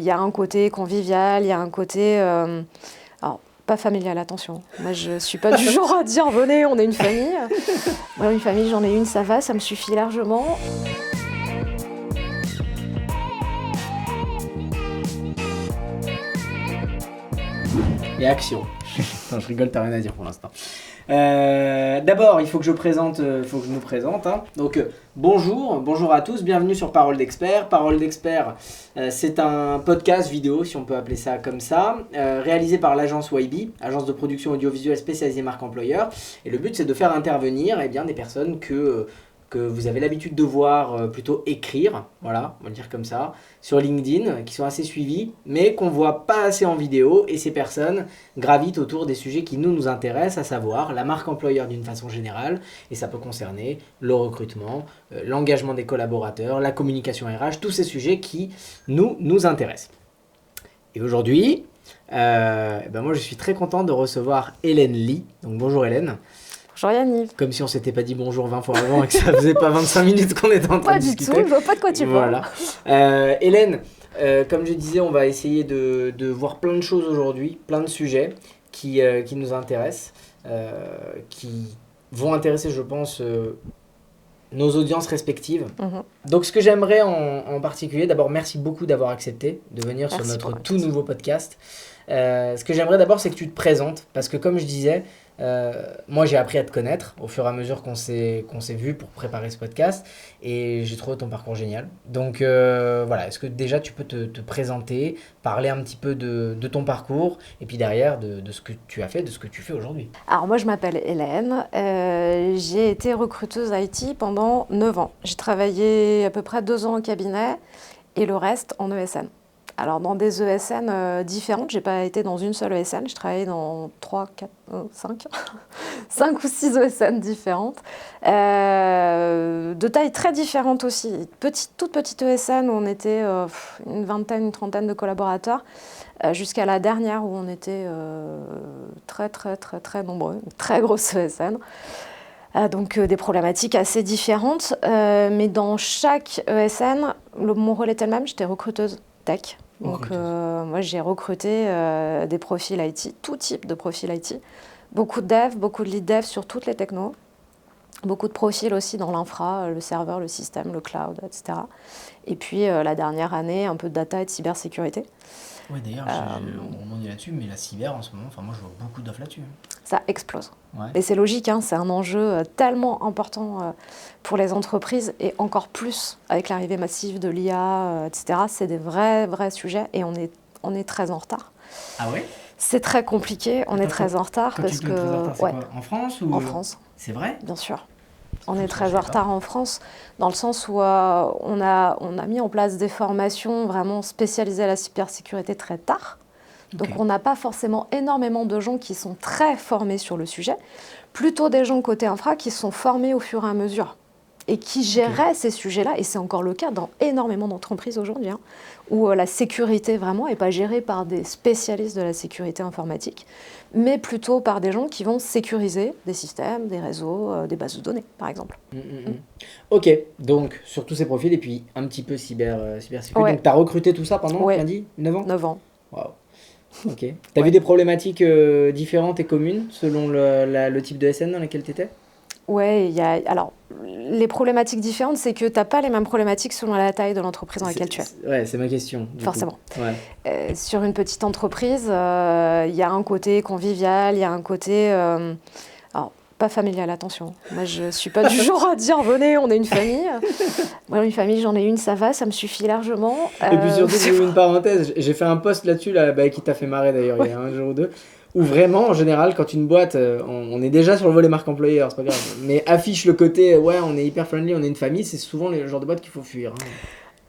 y a un côté convivial, il y a un côté... alors, pas familial, attention. Moi, je suis pas du genre à dire, venez, on est une famille. Moi, une famille, j'en ai une, ça va, ça me suffit largement. Et action. Non, je rigole, t'as rien à dire pour l'instant. D'abord, il faut que je nous présente. Hein. Donc, bonjour à tous, bienvenue sur Parole d'Expert. Parole d'Expert, c'est un podcast vidéo, si on peut appeler ça comme ça, réalisé par l'agence YB, agence de production audiovisuelle spécialisée marque employeur. Et le but, c'est de faire intervenir des personnes que vous avez l'habitude de voir plutôt écrire, voilà, on va le dire comme ça, sur LinkedIn, qui sont assez suivies, mais qu'on ne voit pas assez en vidéo. Et ces personnes gravitent autour des sujets qui nous intéressent, à savoir la marque employeur d'une façon générale, et ça peut concerner le recrutement, l'engagement des collaborateurs, la communication RH, tous ces sujets qui nous intéressent. Et aujourd'hui, moi je suis très content de recevoir Hélène Lee. Donc bonjour Hélène. Bonjour Yannick. Comme si on s'était pas dit bonjour 20 fois avant et que ça faisait pas 25 minutes qu'on était en train de discuter. Pas du tout, je vois pas de quoi tu parles. Voilà. Hélène, comme je disais, on va essayer de voir plein de choses aujourd'hui, plein de sujets qui nous intéressent, qui vont intéresser, je pense, nos audiences respectives. Donc ce que j'aimerais en particulier, d'abord merci beaucoup d'avoir accepté de venir sur notre tout nouveau podcast. Ce que j'aimerais d'abord, c'est que tu te présentes, parce que comme je disais, moi j'ai appris à te connaître au fur et à mesure qu'on s'est vu pour préparer ce podcast, et j'ai trouvé ton parcours génial. Donc voilà, est-ce que déjà tu peux te présenter, parler un petit peu de ton parcours, et puis derrière de ce que tu as fait, de ce que tu fais aujourd'hui. Alors moi je m'appelle Hélène, j'ai été recruteuse IT pendant 9 ans. J'ai travaillé à peu près 2 ans en cabinet et le reste en ESN. Alors dans des ESN différentes, j'ai pas été dans une seule ESN, j'ai travaillé dans 5 ou 6 ESN différentes, de tailles très différentes aussi. Toute petite ESN où on était une vingtaine, une trentaine de collaborateurs, jusqu'à la dernière où on était très nombreux, une très grosse ESN. Donc des problématiques assez différentes, mais dans chaque ESN, mon rôle était le même, j'étais recruteuse tech. Donc moi j'ai recruté des profils IT, tout type de profils IT, beaucoup de devs, beaucoup de lead devs sur toutes les technos, beaucoup de profils aussi dans l'infra, le serveur, le système, le cloud, etc. Et puis la dernière année, un peu de data et de cybersécurité. Oui, d'ailleurs, on dit là-dessus, mais la cyber en ce moment, moi je vois beaucoup d'offres là-dessus. Ça explose. Ouais. Et c'est logique, hein, c'est un enjeu tellement important pour les entreprises, et encore plus avec l'arrivée massive de l'IA, etc. C'est des vrais sujets, et on est très en retard. Ah ouais ? C'est très compliqué, on est très en retard. Quand parce tu dis que très en retard, c'est quoi ? En France ou... En France. C'est vrai ? Bien sûr. On est très en retard en France, dans le sens où on a mis en place des formations vraiment spécialisées à la cybersécurité très tard. Donc on n'a pas forcément énormément de gens qui sont très formés sur le sujet, plutôt des gens côté infra qui sont formés au fur et à mesure et qui géraient ces sujets-là, et c'est encore le cas dans énormément d'entreprises aujourd'hui, hein, où la sécurité vraiment n'est pas gérée par des spécialistes de la sécurité informatique, mais plutôt par des gens qui vont sécuriser des systèmes, des réseaux, des bases de données, par exemple. Ok, donc sur tous ces profils, et puis un petit peu cybersécurité. Ouais. Donc tu as recruté tout ça pendant, tu m'as dit, 9 ans ? 9 ans. Waouh. Ok. T'as vu des problématiques différentes et communes selon le type de SN dans lequel tu étais ? Oui, alors, les problématiques différentes, c'est que tu n'as pas les mêmes problématiques selon la taille de l'entreprise dans laquelle tu es. Ouais, c'est ma question. Forcément. Ouais. Sur une petite entreprise, il y a un côté convivial, il y a un côté... alors, pas familial, attention. Moi, je ne suis pas du genre à dire, venez, on est une famille. Moi, une famille, j'en ai une, ça va, ça me suffit largement. Et puis surtout, une parenthèse, j'ai fait un post là-dessus, qui t'a fait marrer d'ailleurs, il y a un jour ou deux, où vraiment, en général, quand une boîte, on est déjà sur le volet marque employeur, c'est pas grave, mais affiche le côté, on est hyper friendly, on est une famille, c'est souvent le genre de boîte qu'il faut fuir. Hein.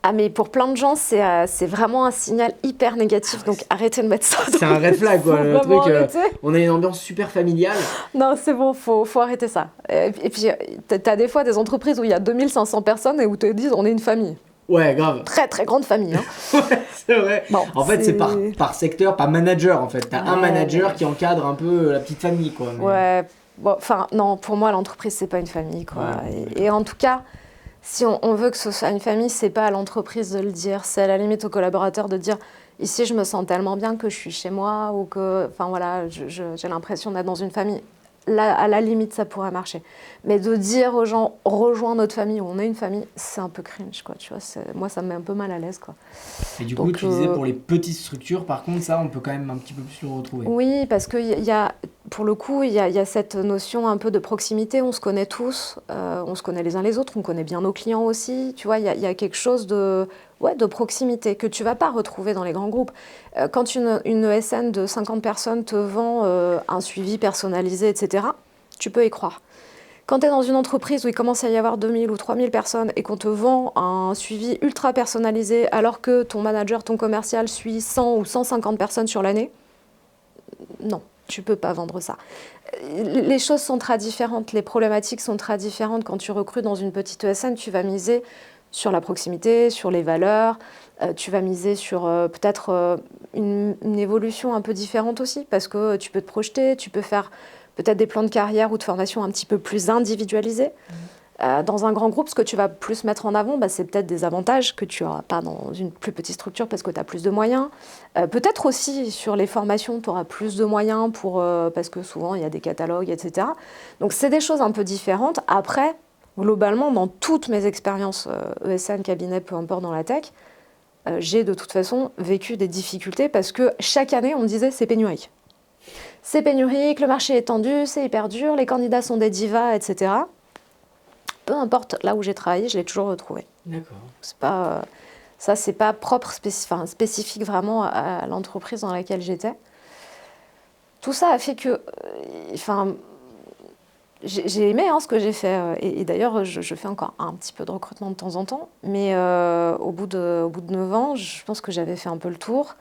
Ah, mais pour plein de gens, c'est vraiment un signal hyper négatif, donc arrêtez de mettre ça. C'est un red flag, quoi, le truc, on a une ambiance super familiale. Non, c'est bon, faut arrêter ça. Et puis, t'as des fois des entreprises où il y a 2500 personnes et où te disent, on est une famille. Ouais, grave. Très, très grande famille. Hein. Ouais, c'est vrai. Bon, en fait, c'est par secteur, par manager, en fait. T'as un manager qui encadre un peu la petite famille, quoi. Mais... Ouais, bon, enfin, non, pour moi, l'entreprise, c'est pas une famille, quoi. Ouais, et en tout cas, Si on veut que ce soit une famille, c'est pas à l'entreprise de le dire, c'est à la limite au collaborateur de dire ici je me sens tellement bien que je suis chez moi ou que, enfin voilà, j'ai l'impression d'être dans une famille. Là, à la limite, ça pourrait marcher. Mais de dire aux gens rejoins notre famille ou on est une famille, c'est un peu cringe, quoi. Tu vois, moi ça me met un peu mal à l'aise, quoi. Et du coup, tu disais pour les petites structures, par contre, ça, on peut quand même un petit peu plus le retrouver. Oui, parce que pour le coup, il y a cette notion un peu de proximité. On se connaît tous, on se connaît les uns les autres, on connaît bien nos clients aussi. Tu vois, il y a quelque chose de proximité que tu vas pas retrouver dans les grands groupes. Quand une ESN de 50 personnes te vend un suivi personnalisé, etc., tu peux y croire. Quand tu es dans une entreprise où il commence à y avoir 2000 ou 3000 personnes et qu'on te vend un suivi ultra personnalisé alors que ton manager, ton commercial suit 100 ou 150 personnes sur l'année, non, tu peux pas vendre ça. Les choses sont très différentes, les problématiques sont très différentes. Quand tu recrutes dans une petite ESN, tu vas miser sur la proximité, sur les valeurs, tu vas miser sur peut-être une évolution un peu différente aussi, parce que tu peux te projeter, tu peux faire peut-être des plans de carrière ou de formation un petit peu plus individualisés. Dans un grand groupe, ce que tu vas plus mettre en avant, c'est peut-être des avantages que tu n'auras pas dans une plus petite structure parce que tu as plus de moyens. Peut-être aussi sur les formations, tu auras plus de moyens parce que souvent il y a des catalogues, etc. Donc c'est des choses un peu différentes. Après, globalement, dans toutes mes expériences ESN, cabinet, peu importe dans la tech, j'ai de toute façon vécu des difficultés parce que chaque année, on me disait c'est pénurique. C'est pénurique, le marché est tendu, c'est hyper dur, les candidats sont des divas, etc. Peu importe là où j'ai travaillé, je l'ai toujours retrouvé. D'accord. C'est pas propre, spécifique vraiment à l'entreprise dans laquelle j'étais. Tout ça a fait que, j'ai aimé ce que j'ai fait. Et d'ailleurs, je fais encore un petit peu de recrutement de temps en temps. Mais au bout de 9 ans, je pense que j'avais fait un peu le tour.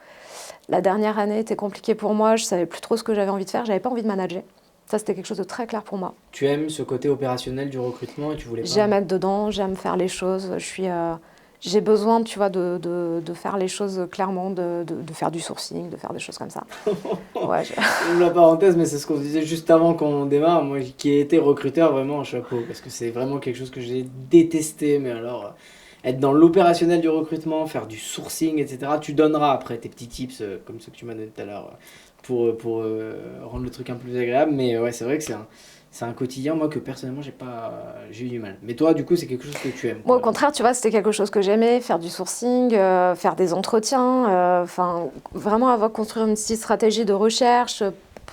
La dernière année était compliquée pour moi. Je savais plus trop ce que j'avais envie de faire. J'avais pas envie de manager. Ça, c'était quelque chose de très clair pour moi. Tu aimes ce côté opérationnel du recrutement et tu voulais pas... J'aime être dedans, j'aime faire les choses. J'ai besoin, tu vois, de faire les choses clairement, de faire du sourcing, de faire des choses comme ça. Ouais, La parenthèse, mais c'est ce qu'on disait juste avant qu'on démarre. Moi qui ai été recruteur, vraiment un chapeau. Parce que c'est vraiment quelque chose que j'ai détesté. Mais alors, être dans l'opérationnel du recrutement, faire du sourcing, etc. Tu donneras après tes petits tips, comme ceux que tu m'as donné tout à l'heure, pour rendre le truc un peu plus agréable. Mais ouais, c'est vrai que c'est un quotidien, moi, que personnellement, j'ai eu du mal. Mais toi, du coup, c'est quelque chose que tu aimes. Moi, au contraire, tu vois, c'était quelque chose que j'aimais, faire du sourcing, faire des entretiens, vraiment construire une petite stratégie de recherche,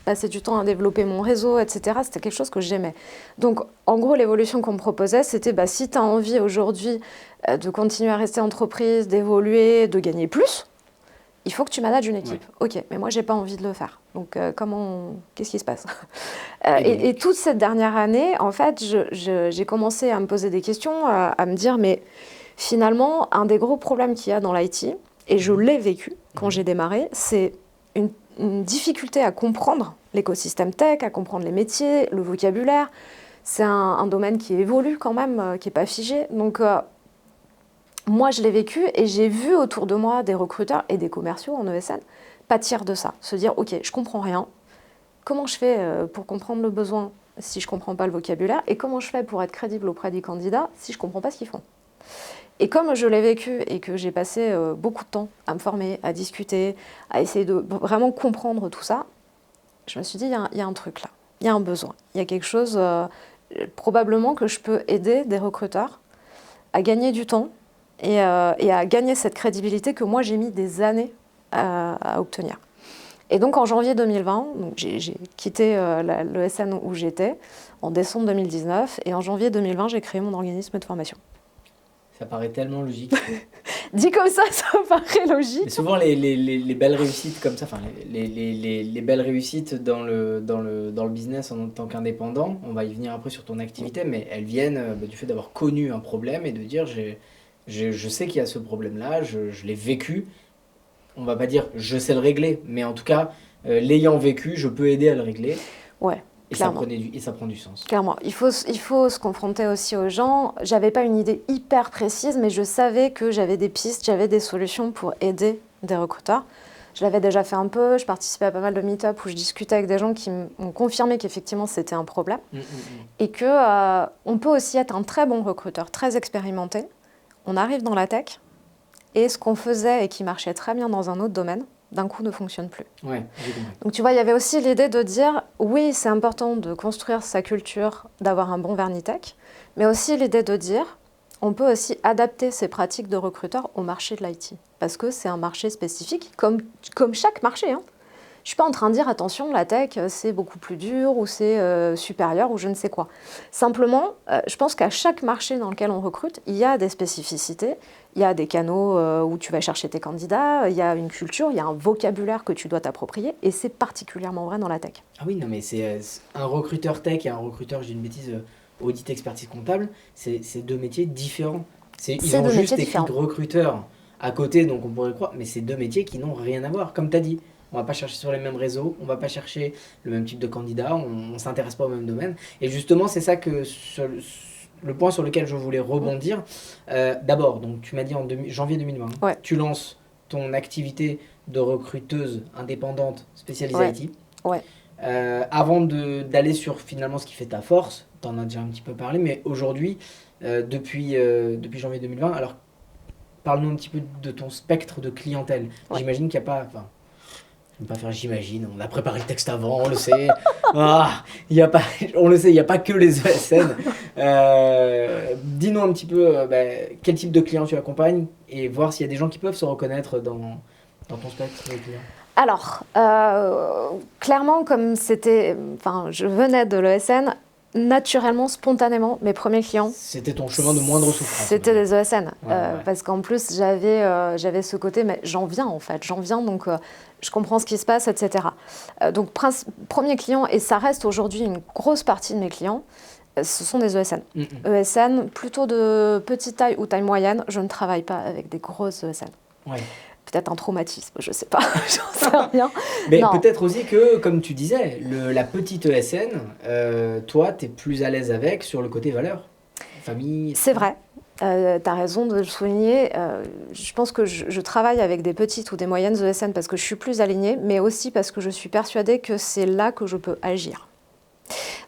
passer du temps à développer mon réseau, etc. C'était quelque chose que j'aimais. Donc, en gros, l'évolution qu'on me proposait, c'était si tu as envie aujourd'hui de continuer à rester entreprise, d'évoluer, de gagner plus, il faut que tu manages une équipe. Ouais. Ok, mais moi, j'ai pas envie de le faire. Donc, qu'est-ce qui se passe et toute cette dernière année, en fait, j'ai commencé à me poser des questions, à me dire, mais finalement, un des gros problèmes qu'il y a dans l'IT, et je l'ai vécu quand j'ai démarré, c'est une difficulté à comprendre l'écosystème tech, à comprendre les métiers, le vocabulaire. C'est un domaine qui évolue quand même, qui n'est pas figé. Donc, moi, je l'ai vécu et j'ai vu autour de moi des recruteurs et des commerciaux en ESN pâtir de ça, se dire « Ok, je comprends rien. Comment je fais pour comprendre le besoin si je ne comprends pas le vocabulaire et comment je fais pour être crédible auprès des candidats si je ne comprends pas ce qu'ils font ?» Et comme je l'ai vécu et que j'ai passé beaucoup de temps à me former, à discuter, à essayer de vraiment comprendre tout ça, je me suis dit il y a un truc là, il y a un besoin, il y a quelque chose probablement que je peux aider des recruteurs à gagner du temps et à gagner cette crédibilité que moi j'ai mis des années à obtenir. Et donc en janvier 2020, donc j'ai quitté l'ESN où j'étais en décembre 2019 et en janvier 2020 j'ai créé mon organisme de formation. Ça paraît tellement logique. Dit comme ça paraît logique. Mais souvent les belles réussites comme ça, enfin les belles réussites dans le business en tant qu'indépendant, on va y venir après sur ton activité, mais elles viennent du fait d'avoir connu un problème et de dire je sais qu'il y a ce problème-là, je l'ai vécu. On va pas dire je sais le régler, mais en tout cas, l'ayant vécu, je peux aider à le régler. Ouais, clairement. Et ça prend du sens. Clairement. Il faut se confronter aussi aux gens. J'avais pas une idée hyper précise, mais je savais que j'avais des pistes, j'avais des solutions pour aider des recruteurs. Je l'avais déjà fait un peu, je participais à pas mal de meet-up où je discutais avec des gens qui m'ont confirmé qu'effectivement c'était un problème et que on peut aussi être un très bon recruteur, très expérimenté. On arrive dans la tech et ce qu'on faisait et qui marchait très bien dans un autre domaine, d'un coup ne fonctionne plus. Ouais, j'ai compris. Donc tu vois, il y avait aussi l'idée de dire, oui, c'est important de construire sa culture, d'avoir un bon vernis tech, mais aussi l'idée de dire, on peut aussi adapter ses pratiques de recruteur au marché de l'IT, parce que c'est un marché spécifique, comme chaque marché. Hein. Je ne suis pas en train de dire, attention, la tech, c'est beaucoup plus dur, ou c'est supérieur, ou je ne sais quoi. Simplement, je pense qu'à chaque marché dans lequel on recrute, il y a des spécificités, il y a des canaux où tu vas chercher tes candidats, il y a une culture, il y a un vocabulaire que tu dois t'approprier, et c'est particulièrement vrai dans la tech. Ah oui, non, mais c'est un recruteur tech et un recruteur, je dis une bêtise, audit expertise comptable, c'est deux métiers différents. Ils ont juste écrit recruteur à côté, donc on pourrait croire, mais c'est deux métiers qui n'ont rien à voir. Comme tu as dit, on va pas chercher sur les mêmes réseaux, on va pas chercher le même type de candidat, on ne s'intéresse pas au même domaine. Et justement, c'est ça que le point sur lequel je voulais rebondir. D'abord, donc tu m'as dit en janvier 2020, ouais. Tu lances ton activité de recruteuse indépendante spécialisée IT. Ouais. Avant d'aller sur finalement ce qui fait ta force, tu en as déjà un petit peu parlé, mais aujourd'hui, depuis janvier 2020, alors parle-nous un petit peu de ton spectre de clientèle. Ouais. J'imagine qu'il n'y a pas... Enfin, je ne vais pas faire j'imagine, on a préparé le texte avant, on le sait. On le sait, il n'y a pas que les ESN. Dis-nous un petit peu quel type de clients tu accompagnes et voir s'il y a des gens qui peuvent se reconnaître dans ton spectre de clients. Alors, clairement, comme je venais de l'ESN, naturellement, spontanément, mes premiers clients... C'était ton chemin de moindre souffrance. C'était des ESN. Parce qu'en plus, j'avais ce côté, mais j'en viens, donc je comprends ce qui se passe, etc. Donc, premier client, et ça reste aujourd'hui une grosse partie de mes clients, ce sont des ESN. ESN, plutôt de petite taille ou taille moyenne, je ne travaille pas avec des grosses ESN. Ouais. Peut-être un traumatisme, je ne sais pas, j'en sais rien. Mais peut-être aussi que, comme tu disais, la petite ESN, toi, tu es plus à l'aise avec sur le côté valeur, famille. C'est vrai, tu as raison de le souligner. Je pense que je travaille avec des petites ou des moyennes ESN parce que je suis plus alignée, mais aussi parce que je suis persuadée que c'est là que je peux agir.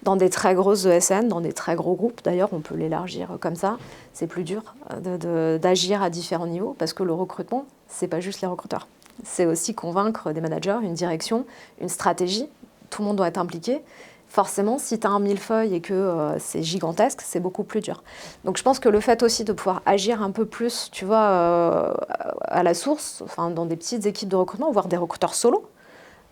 Dans des très grosses ESN, dans des très gros groupes, d'ailleurs, on peut l'élargir comme ça, c'est plus dur d'agir à différents niveaux parce que le recrutement, c'est pas juste les recruteurs. C'est aussi convaincre des managers, une direction, une stratégie. Tout le monde doit être impliqué. Forcément, si tu as un millefeuille et que c'est gigantesque, c'est beaucoup plus dur. Donc je pense que le fait aussi de pouvoir agir un peu plus, tu vois, à la source, enfin, dans des petites équipes de recrutement, voire des recruteurs solo,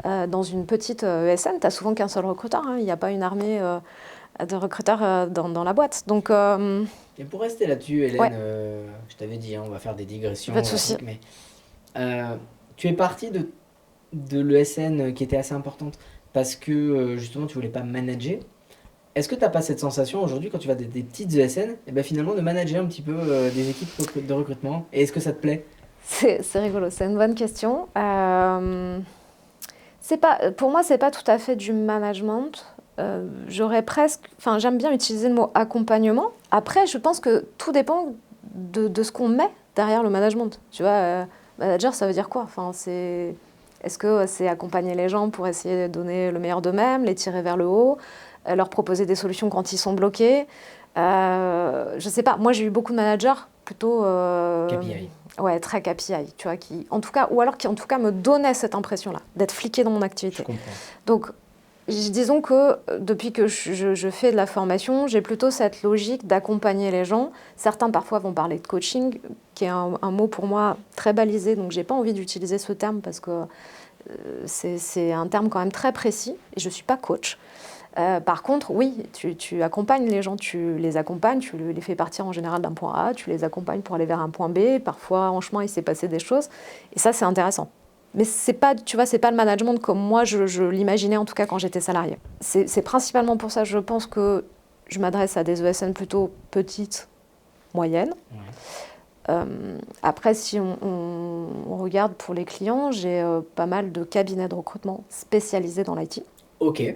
dans une petite ESN, tu n'as souvent qu'un seul recruteur. Il n'y a pas une armée de recruteurs dans la boîte. Donc, et pour rester là-dessus, Hélène, je t'avais dit, on va faire des digressions. Pas de souci. Mais tu es partie de l'ESN qui était assez importante parce que justement tu voulais pas manager. Est-ce que tu n'as pas cette sensation aujourd'hui quand tu vas des petites ESN, finalement de manager un petit peu des équipes de recrutement? Et est-ce que ça te plaît? C'est rigolo, c'est une bonne question. Pour moi, c'est pas tout à fait du management. J'aime bien utiliser le mot accompagnement. Après, je pense que tout dépend de ce qu'on met derrière le management. Tu vois, manager, ça veut dire quoi? Est-ce que c'est accompagner les gens pour essayer de donner le meilleur d'eux-mêmes, les tirer vers le haut, leur proposer des solutions quand ils sont bloqués? Je sais pas. Moi, j'ai eu beaucoup de managers plutôt... KPI. Ouais, très KPI, tu vois, qui en tout cas me donnait cette impression-là, d'être fliqué dans mon activité. Je comprends. Donc, disons que depuis que je fais de la formation, j'ai plutôt cette logique d'accompagner les gens. Certains parfois vont parler de coaching, qui est un mot pour moi très balisé, donc j'ai pas envie d'utiliser ce terme parce que c'est un terme quand même très précis, et je suis pas coach. Par contre, oui, tu accompagnes les gens, tu les accompagnes, tu les fais partir en général d'un point A, tu les accompagnes pour aller vers un point B, parfois en chemin il s'est passé des choses, et ça c'est intéressant. Mais c'est pas, tu vois, c'est pas le management comme moi je l'imaginais en tout cas quand j'étais salariée. C'est principalement pour ça, je pense que je m'adresse à des ESN plutôt petites, moyennes. Ouais. Après, si on regarde pour les clients, j'ai pas mal de cabinets de recrutement spécialisés dans l'IT. Ok.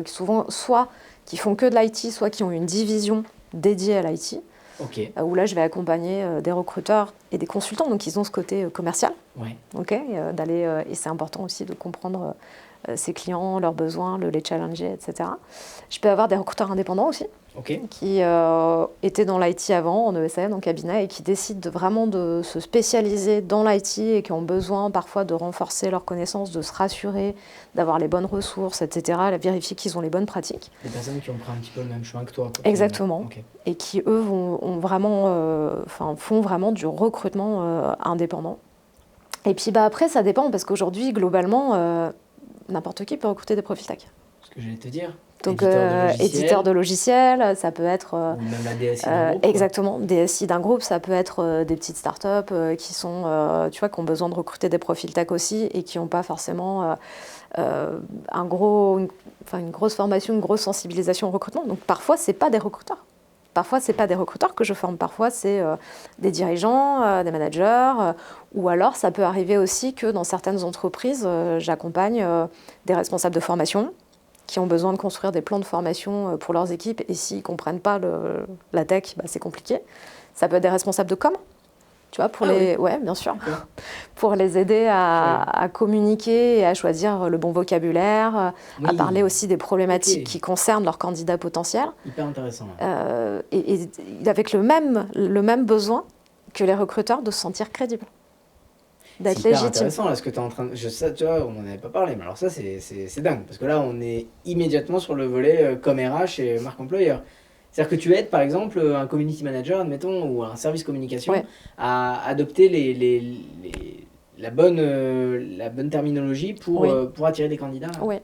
Souvent, soit qui font que de l'IT, soit qui ont une division dédiée à l'IT. où là, je vais accompagner des recruteurs et des consultants, donc ils ont ce côté commercial. Ouais. Et c'est important aussi de comprendre ses clients, leurs besoins, les challenger, etc. Je peux avoir des recruteurs indépendants aussi, qui étaient dans l'IT avant, en ESN, en cabinet, et qui décident vraiment de se spécialiser dans l'IT et qui ont besoin parfois de renforcer leurs connaissances, de se rassurer, d'avoir les bonnes ressources, etc., vérifier qu'ils ont les bonnes pratiques. Des personnes qui ont pris un petit peu le même chemin que toi. Exactement. Et qui, eux, font vraiment du recrutement indépendant. Et puis après, ça dépend, parce qu'aujourd'hui, globalement, n'importe qui peut recruter des profils tech. Ce que j'allais te dire. Donc, éditeur de logiciels, ça peut être... ou même la DSI d'un groupe. Exactement, DSI d'un groupe, ça peut être des petites startups qui sont, qui ont besoin de recruter des profils tech aussi et qui n'ont pas forcément une grosse formation, une grosse sensibilisation au recrutement. Donc, parfois, ce n'est pas des recruteurs. Parfois, ce n'est pas des recruteurs que je forme. Parfois, c'est des dirigeants, des managers. Ou alors, ça peut arriver aussi que dans certaines entreprises, j'accompagne des responsables de formation qui ont besoin de construire des plans de formation pour leurs équipes. Et s'ils ne comprennent pas la tech, c'est compliqué. Ça peut être des responsables de com, tu vois, ouais, bien sûr, pour les aider à communiquer et à choisir le bon vocabulaire, à parler aussi des problématiques qui concernent leurs candidats potentiels. Hyper intéressant. Et avec le même besoin que les recruteurs de se sentir crédibles. D'être légitime. C'est intéressant là, ce que tu es en train de... Ça, tu vois, on n'en avait pas parlé, mais alors ça, c'est dingue. Parce que là, on est immédiatement sur le volet comme RH et marque employeur. C'est-à-dire que tu aides, par exemple, un community manager, admettons, ou un service communication, à adopter la bonne terminologie pour attirer des candidats. Oui.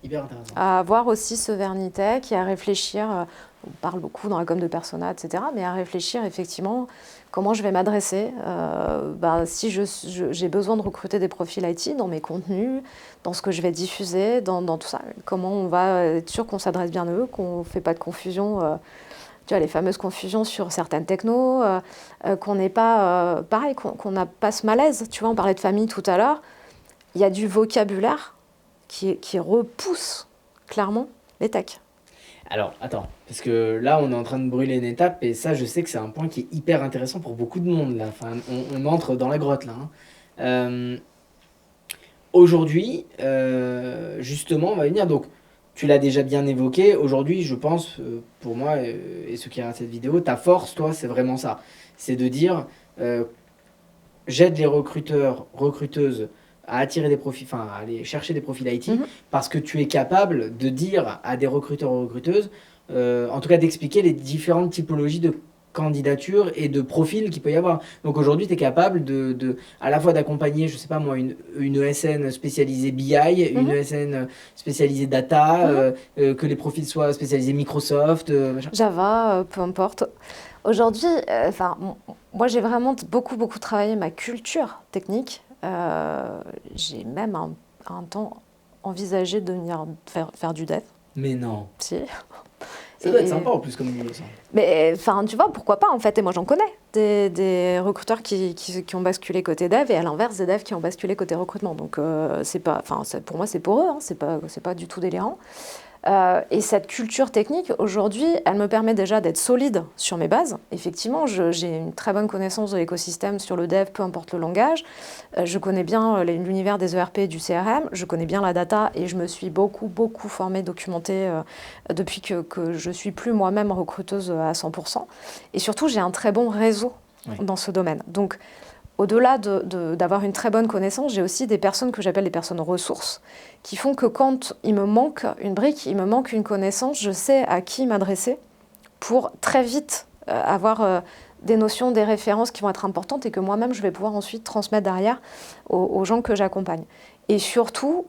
Hyper intéressant. À avoir aussi ce vernis tech et à réfléchir, on parle beaucoup dans la com de persona, etc., mais à réfléchir effectivement comment je vais m'adresser. Si j'ai besoin de recruter des profils IT dans mes contenus, dans ce que je vais diffuser, dans tout ça, comment on va être sûr qu'on s'adresse bien à eux, qu'on ne fait pas de confusion, tu vois, les fameuses confusions sur certaines technos, qu'on n'est pas, pareil, qu'on n'a pas ce malaise. Tu vois, on parlait de famille tout à l'heure, il y a du vocabulaire qui repousse clairement les techs. Alors, attends, parce que là, on est en train de brûler une étape, et ça, je sais que c'est un point qui est hyper intéressant pour beaucoup de monde, là. Enfin, on entre dans la grotte, là. Aujourd'hui, justement, on va venir, donc, tu l'as déjà bien évoqué, aujourd'hui, je pense, pour moi, et ceux qui regardent cette vidéo, ta force, toi, c'est vraiment ça. C'est de dire, j'aide les recruteurs, recruteuses, à attirer des profils, enfin à aller chercher des profils IT, parce que tu es capable de dire à des recruteurs ou recruteuses, en tout cas d'expliquer les différentes typologies de candidatures et de profils qu'il peut y avoir. Donc aujourd'hui, tu es capable à la fois d'accompagner, je sais pas moi, une ESN spécialisée BI, une ESN spécialisée data, que les profils soient spécialisés Microsoft, Java, peu importe. Aujourd'hui, moi j'ai vraiment beaucoup travaillé ma culture technique. J'ai même un temps envisagé de venir faire du dev. Mais non. Si. Ça doit être sympa en plus comme milieu, ça. Mais enfin, tu vois, pourquoi pas en fait. Et moi j'en connais des recruteurs qui ont basculé côté dev et à l'inverse des devs qui ont basculé côté recrutement. Donc c'est pas, pour moi c'est pour eux, hein, c'est pas du tout délirant. Et cette culture technique, aujourd'hui, elle me permet déjà d'être solide sur mes bases. Effectivement, j'ai une très bonne connaissance de l'écosystème sur le dev, peu importe le langage. Je connais bien l'univers des ERP et du CRM. Je connais bien la data et je me suis beaucoup formée, documentée depuis que je suis plus moi-même recruteuse à 100%. Et surtout, j'ai un très bon réseau dans ce domaine. Donc, au-delà d'avoir une très bonne connaissance, j'ai aussi des personnes que j'appelle des personnes ressources, qui font que quand il me manque une brique, il me manque une connaissance, je sais à qui m'adresser pour très vite avoir des notions, des références qui vont être importantes et que moi-même, je vais pouvoir ensuite transmettre derrière aux gens que j'accompagne. Et surtout,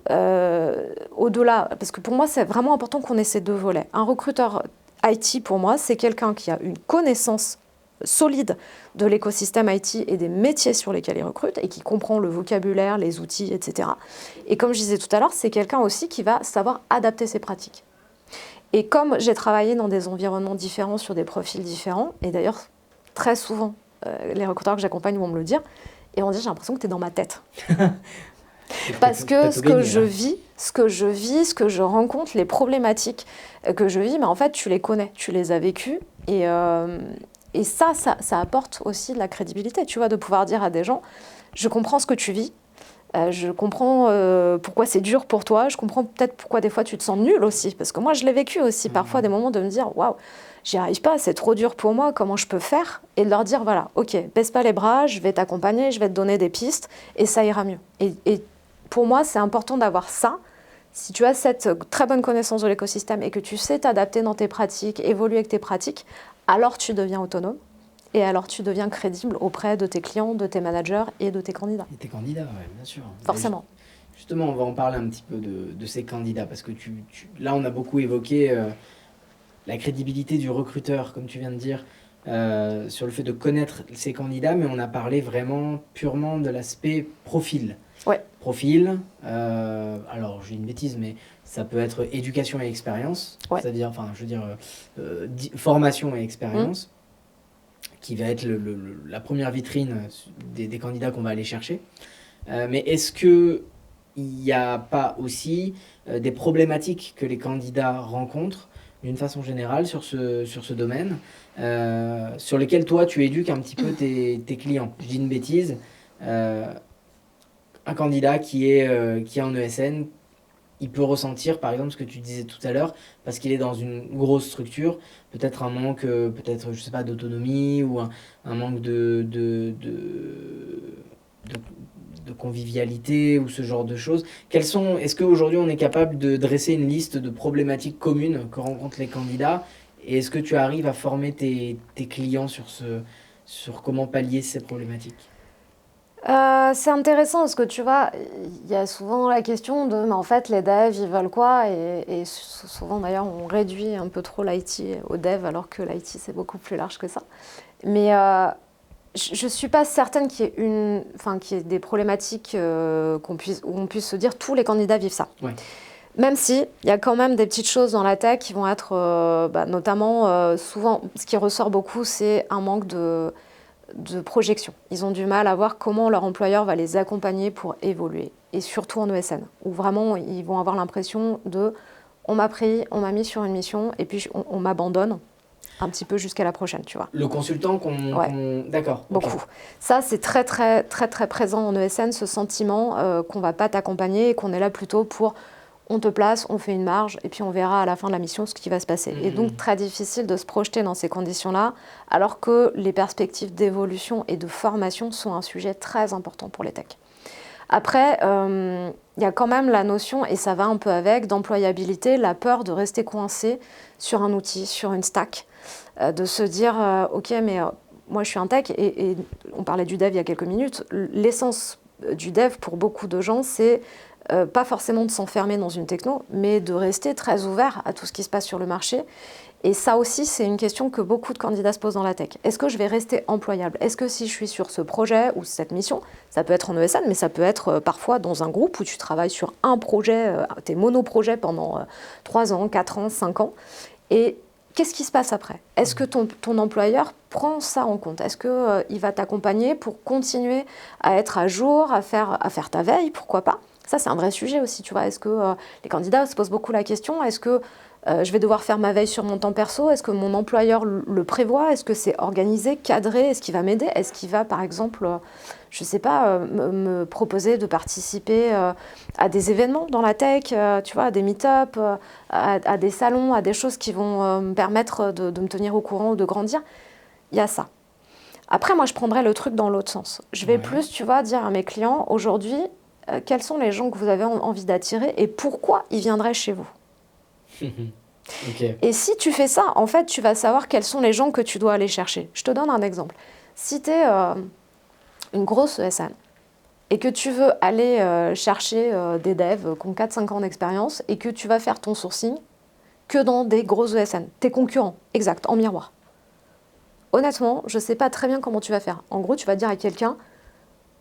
au-delà, parce que pour moi, c'est vraiment important qu'on ait ces deux volets. Un recruteur IT, pour moi, c'est quelqu'un qui a une connaissance solide de l'écosystème IT et des métiers sur lesquels il recrute et qui comprend le vocabulaire, les outils, etc. Et comme je disais tout à l'heure, c'est quelqu'un aussi qui va savoir adapter ses pratiques. Et comme j'ai travaillé dans des environnements différents, sur des profils différents, et d'ailleurs, très souvent, les recruteurs que j'accompagne vont me le dire, et vont dire, j'ai l'impression que tu es dans ma tête. Parce que ce que je vis, ce que je rencontre, les problématiques que je vis, mais en fait, tu les connais, tu les as vécues, Et ça apporte aussi de la crédibilité, tu vois, de pouvoir dire à des gens, je comprends ce que tu vis, je comprends pourquoi c'est dur pour toi, je comprends peut-être pourquoi des fois tu te sens nul aussi, parce que moi je l'ai vécu aussi, parfois des moments de me dire, waouh, j'y arrive pas, c'est trop dur pour moi, comment je peux faire? Et de leur dire, voilà, ok, baisse pas les bras, je vais t'accompagner, je vais te donner des pistes, et ça ira mieux. Et pour moi, c'est important d'avoir ça. Si tu as cette très bonne connaissance de l'écosystème et que tu sais t'adapter dans tes pratiques, évoluer avec tes pratiques, alors tu deviens autonome et alors tu deviens crédible auprès de tes clients, de tes managers et de tes candidats. Et tes candidats, ouais, bien sûr. Forcément. Justement, on va en parler un petit peu de ces candidats parce que là, on a beaucoup évoqué la crédibilité du recruteur, comme tu viens de dire, sur le fait de connaître ses candidats, mais on a parlé vraiment purement de l'aspect profil. Ouais. Profil, alors j'ai une bêtise, mais ça peut être éducation et expérience, ouais. c'est-à-dire, enfin, je veux dire, formation et expérience, qui va être la première vitrine des candidats qu'on va aller chercher. Mais est-ce qu'il n'y a pas aussi des problématiques que les candidats rencontrent d'une façon générale sur ce domaine, sur lesquels toi tu éduques un petit peu tes clients? Je dis une bêtise, un candidat qui est en ESN, il peut ressentir par exemple ce que tu disais tout à l'heure, parce qu'il est dans une grosse structure, peut-être un manque peut-être, je sais pas, d'autonomie ou un manque de convivialité ou ce genre de choses. Est-ce qu'aujourd'hui on est capable de dresser une liste de problématiques communes que rencontrent les candidats, et est-ce que tu arrives à former tes clients sur comment pallier ces problématiques? C'est intéressant parce que tu vois, il y a souvent la question de mais en fait les devs ils veulent quoi, et souvent d'ailleurs on réduit un peu trop l'IT aux devs alors que l'IT c'est beaucoup plus large que ça. Mais je ne suis pas certaine qu'il y ait des problématiques où on puisse se dire tous les candidats vivent ça. Ouais. Même si il y a quand même des petites choses dans la tech qui vont être, notamment souvent, ce qui ressort beaucoup, c'est un manque de projection. Ils ont du mal à voir comment leur employeur va les accompagner pour évoluer. Et surtout en ESN, où vraiment ils vont avoir l'impression de on m'a pris, on m'a mis sur une mission et puis on m'abandonne un petit peu jusqu'à la prochaine, tu vois. Le consultant D'accord. Beaucoup. Okay. Ça, c'est très, très, très, très présent en ESN, ce sentiment qu'on ne va pas t'accompagner et qu'on est là plutôt pour on te place, on fait une marge et puis on verra à la fin de la mission ce qui va se passer. Et donc, très difficile de se projeter dans ces conditions-là, alors que les perspectives d'évolution et de formation sont un sujet très important pour les techs. Après, il y a quand même la notion, et ça va un peu avec, d'employabilité, la peur de rester coincé sur un outil, sur une stack, de se dire, ok, mais moi je suis un tech, et on parlait du dev il y a quelques minutes, l'essence du dev pour beaucoup de gens, c'est pas forcément de s'enfermer dans une techno, mais de rester très ouvert à tout ce qui se passe sur le marché. Et ça aussi, c'est une question que beaucoup de candidats se posent dans la tech. Est-ce que je vais rester employable? Est-ce que si je suis sur ce projet ou cette mission, ça peut être en ESN, mais ça peut être parfois dans un groupe où tu travailles sur un projet, tes monoprojets pendant 3 ans, 4 ans, 5 ans. Et qu'est-ce qui se passe après? Est-ce que ton employeur prend ça en compte? Est-ce qu'il va t'accompagner pour continuer à être à jour, à faire ta veille? Pourquoi pas? Ça, c'est un vrai sujet aussi, tu vois. Est-ce que les candidats se posent beaucoup la question, est-ce que je vais devoir faire ma veille sur mon temps perso? Est-ce que mon employeur le prévoit? Est-ce que c'est organisé, cadré? Est-ce qu'il va m'aider? Est-ce qu'il va, par exemple, je ne sais pas, me proposer de participer à des événements dans la tech, tu vois, à des meet-up, à des salons, à des choses qui vont me permettre de me tenir au courant ou de grandir? Il y a ça. Après, moi, je prendrais le truc dans l'autre sens. Je vais plus, tu vois, dire à mes clients, aujourd'hui, quels sont les gens que vous avez envie d'attirer et pourquoi ils viendraient chez vous? Okay. Et si tu fais ça, en fait, tu vas savoir quels sont les gens que tu dois aller chercher. Je te donne un exemple. Si tu es une grosse ESN et que tu veux aller chercher des devs qui ont 4-5 ans d'expérience et que tu vas faire ton sourcing que dans des grosses ESN, tes concurrents, exact, en miroir. Honnêtement, je ne sais pas très bien comment tu vas faire. En gros, tu vas dire à quelqu'un,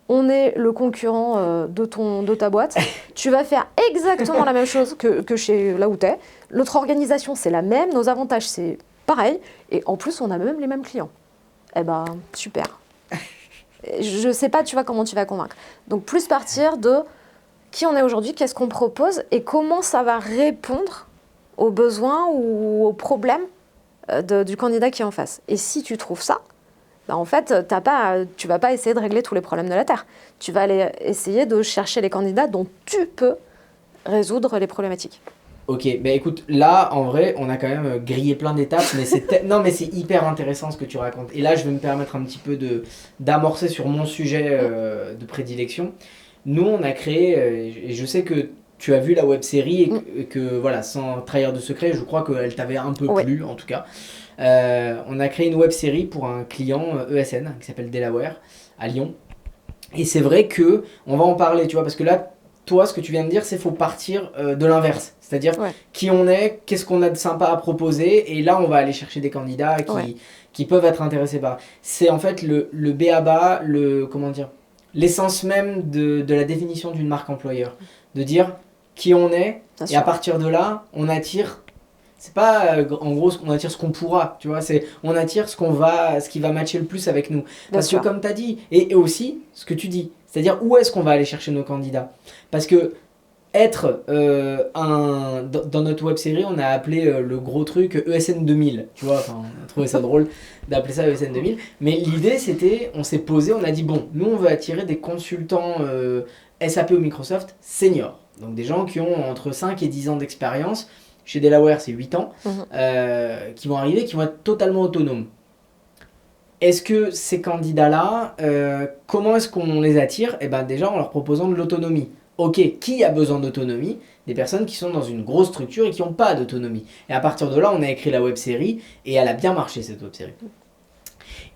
on est le concurrent de ta boîte, tu vas faire exactement la même chose que chez là où tu es. Notre organisation, c'est la même, nos avantages, c'est pareil, et en plus, on a même les mêmes clients. Eh ben, super. Je ne sais pas, tu vois, comment tu vas convaincre. Donc, plus partir de qui on est aujourd'hui, qu'est-ce qu'on propose, et comment ça va répondre aux besoins ou aux problèmes du candidat qui est en face. Et si tu trouves ça, bah en fait, tu vas pas essayer de régler tous les problèmes de la Terre. Tu vas aller essayer de chercher les candidats dont tu peux résoudre les problématiques. Ok, bah écoute, là, en vrai, on a quand même grillé plein d'étapes, mais non, mais c'est hyper intéressant ce que tu racontes. Et là, je vais me permettre un petit peu d'amorcer sur mon sujet de prédilection. Nous, on a créé, et je sais que tu as vu la web-série et que, voilà, sans trahir de secret, je crois qu'elle t'avait un peu plu, en tout cas. On a créé une web-série pour un client ESN qui s'appelle Delaware, à Lyon. Et c'est vrai que, on va en parler, tu vois, parce que là, toi, ce que tu viens de dire, c'est qu'il faut partir de l'inverse. C'est-à-dire qui on est, qu'est-ce qu'on a de sympa à proposer, et là, on va aller chercher des candidats qui peuvent être intéressés par. C'est en fait le b.a.-ba, comment dire, l'essence même de la définition d'une marque employeur. De dire qui on est, et à partir de là, on attire. C'est pas en gros on attire ce qu'on pourra, tu vois, c'est on attire ce qui va matcher le plus avec nous. Parce que comme tu as dit, et aussi ce que tu dis, c'est-à-dire où est-ce qu'on va aller chercher nos candidats. Parce que être dans notre web série, on a appelé le gros truc ESN 2000, tu vois, enfin, on a trouvé ça drôle d'appeler ça ESN 2000, mais l'idée c'était, on s'est posé, on a dit bon, nous on veut attirer des consultants SAP ou Microsoft seniors, donc des gens qui ont entre 5 et 10 ans d'expérience. Chez Delaware, c'est 8 ans, qui vont arriver, qui vont être totalement autonomes. Est-ce que ces candidats-là, comment est-ce qu'on les attire ? Eh ben déjà, en leur proposant de l'autonomie. Ok, qui a besoin d'autonomie ? Des personnes qui sont dans une grosse structure et qui n'ont pas d'autonomie. Et à partir de là, on a écrit la web-série, et elle a bien marché, cette web-série.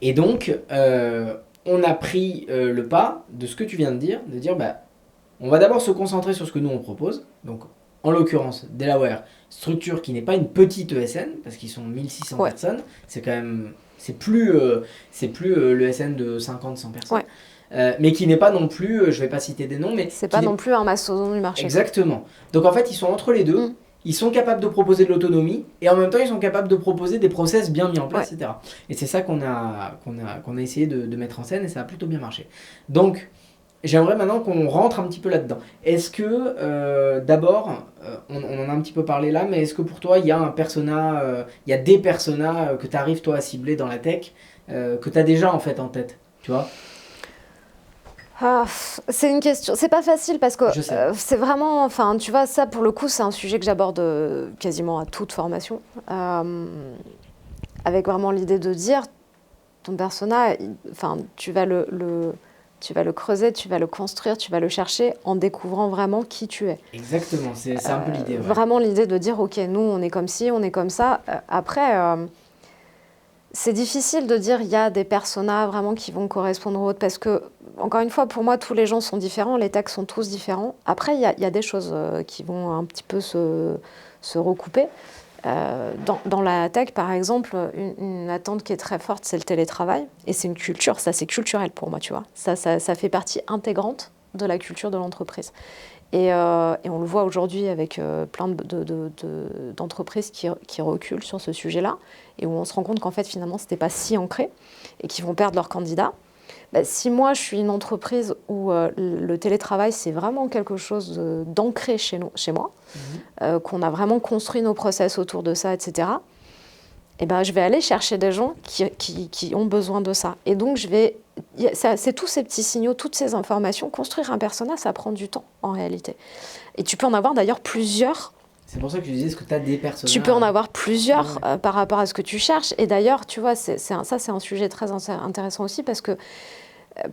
Et donc, on a pris le pas de ce que tu viens de dire, on va d'abord se concentrer sur ce que nous, on propose. Donc, en l'occurrence, Delaware, structure qui n'est pas une petite ESN, parce qu'ils sont 1600 personnes, c'est quand même, c'est plus l'ESN de 50-100 personnes, mais qui n'est pas non plus, je vais pas citer des noms, mais... C'est pas non plus un mastodonte du marché. Exactement. Donc en fait, ils sont entre les deux, ils sont capables de proposer de l'autonomie, et en même temps, ils sont capables de proposer des process bien mis en place, etc. Et c'est ça qu'on a essayé de mettre en scène, et ça a plutôt bien marché. Donc, j'aimerais maintenant qu'on rentre un petit peu là-dedans. Est-ce que, d'abord, on en a un petit peu parlé là, mais est-ce que pour toi, il y a un persona, il y a des personas que tu arrives toi à cibler dans la tech, que tu as déjà en fait en tête, tu vois ? C'est une question, c'est pas facile parce que c'est vraiment, enfin tu vois, ça pour le coup c'est un sujet que j'aborde quasiment à toute formation, avec vraiment l'idée de dire ton persona, enfin tu vas le creuser, tu vas le construire, tu vas le chercher en découvrant vraiment qui tu es. Exactement, c'est un peu l'idée. Vraiment l'idée de dire ok, nous on est comme ci, on est comme ça. Après, c'est difficile de dire il y a des personas vraiment qui vont correspondre aux autres parce que, encore une fois, pour moi, tous les gens sont différents, les textes sont tous différents. Après, il y a des choses qui vont un petit peu se recouper. Dans la tech, par exemple, une attente qui est très forte, c'est le télétravail. Et c'est une culture, ça c'est culturel pour moi, tu vois. Ça fait partie intégrante de la culture de l'entreprise. Et on le voit aujourd'hui avec plein d'entreprises qui reculent sur ce sujet-là et où on se rend compte qu'en fait, finalement, ce n'était pas si ancré et qu'ils vont perdre leurs candidats. Si moi, je suis une entreprise où le télétravail, c'est vraiment quelque chose d'ancré chez moi, qu'on a vraiment construit nos process autour de ça, etc., et je vais aller chercher des gens qui ont besoin de ça. Et donc, c'est tous ces petits signaux, toutes ces informations. Construire un persona, ça prend du temps, en réalité. Et tu peux en avoir d'ailleurs plusieurs. C'est pour ça que je disais, est-ce que tu as des personnages ? Tu peux en avoir plusieurs par rapport à ce que tu cherches. Et d'ailleurs, tu vois, c'est un sujet très intéressant aussi parce que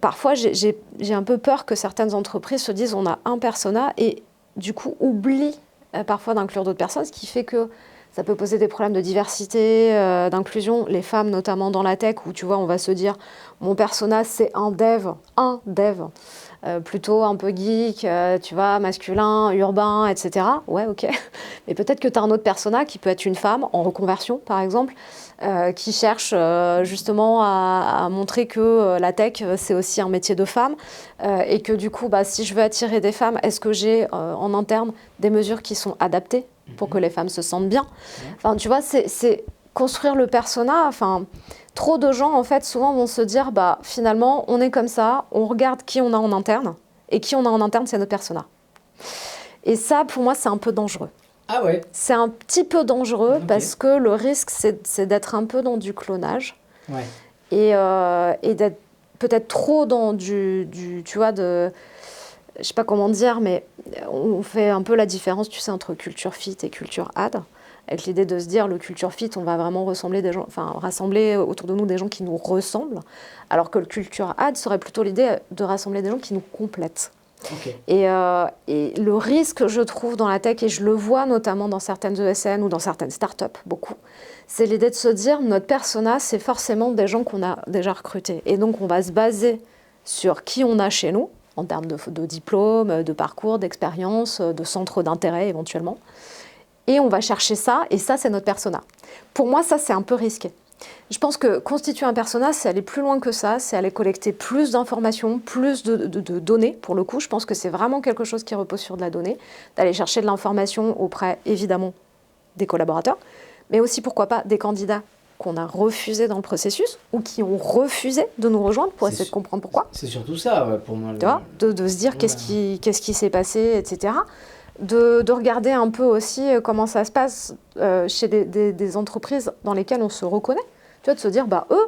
parfois, j'ai un peu peur que certaines entreprises se disent on a un persona et du coup oublient parfois d'inclure d'autres personnes, ce qui fait que ça peut poser des problèmes de diversité, d'inclusion, les femmes notamment dans la tech, où tu vois, on va se dire, mon persona c'est un dev, plutôt un peu geek, tu vois, masculin, urbain, etc. Ouais, ok. Mais peut-être que tu as un autre persona qui peut être une femme en reconversion, par exemple, qui cherche justement à montrer que la tech, c'est aussi un métier de femme, et que du coup, si je veux attirer des femmes, est-ce que j'ai en interne des mesures qui sont adaptées pour que les femmes se sentent bien. Enfin, tu vois, c'est construire le persona. Enfin, trop de gens, en fait, souvent vont se dire, finalement, on est comme ça, on regarde qui on a en interne, et qui on a en interne, c'est notre persona. Et ça, pour moi, c'est un peu dangereux. Ah ouais. C'est un petit peu dangereux Ok. parce que le risque, c'est d'être un peu dans du clonage Ouais. et d'être peut-être trop dans tu vois, je sais pas comment dire, mais on fait un peu la différence, tu sais, entre culture fit et culture ad, avec l'idée de se dire, le culture fit, on va vraiment rassembler autour de nous des gens qui nous ressemblent, alors que le culture ad serait plutôt l'idée de rassembler des gens qui nous complètent. Ok. Et le risque, je trouve, dans la tech, et je le vois notamment dans certaines ESN ou dans certaines startups, beaucoup, c'est l'idée de se dire, notre persona, c'est forcément des gens qu'on a déjà recrutés. Et donc, on va se baser sur qui on a chez nous, en termes de diplôme, de parcours, d'expérience, de centre d'intérêt éventuellement. Et on va chercher ça, et ça, c'est notre persona. Pour moi, ça, c'est un peu risqué. Je pense que constituer un persona, c'est aller plus loin que ça, c'est aller collecter plus d'informations, plus de données. Pour le coup, je pense que c'est vraiment quelque chose qui repose sur de la donnée, d'aller chercher de l'information auprès, évidemment, des collaborateurs, mais aussi, pourquoi pas, des candidats qu'on a refusés dans le processus ou qui ont refusé de nous rejoindre pour essayer de comprendre pourquoi. C'est surtout ça, ouais, pour moi. Tu vois, de se dire qu'est-ce qui s'est passé, etc. De regarder un peu aussi comment ça se passe chez des entreprises dans lesquelles on se reconnaît. Tu vois, de se dire, bah, eux,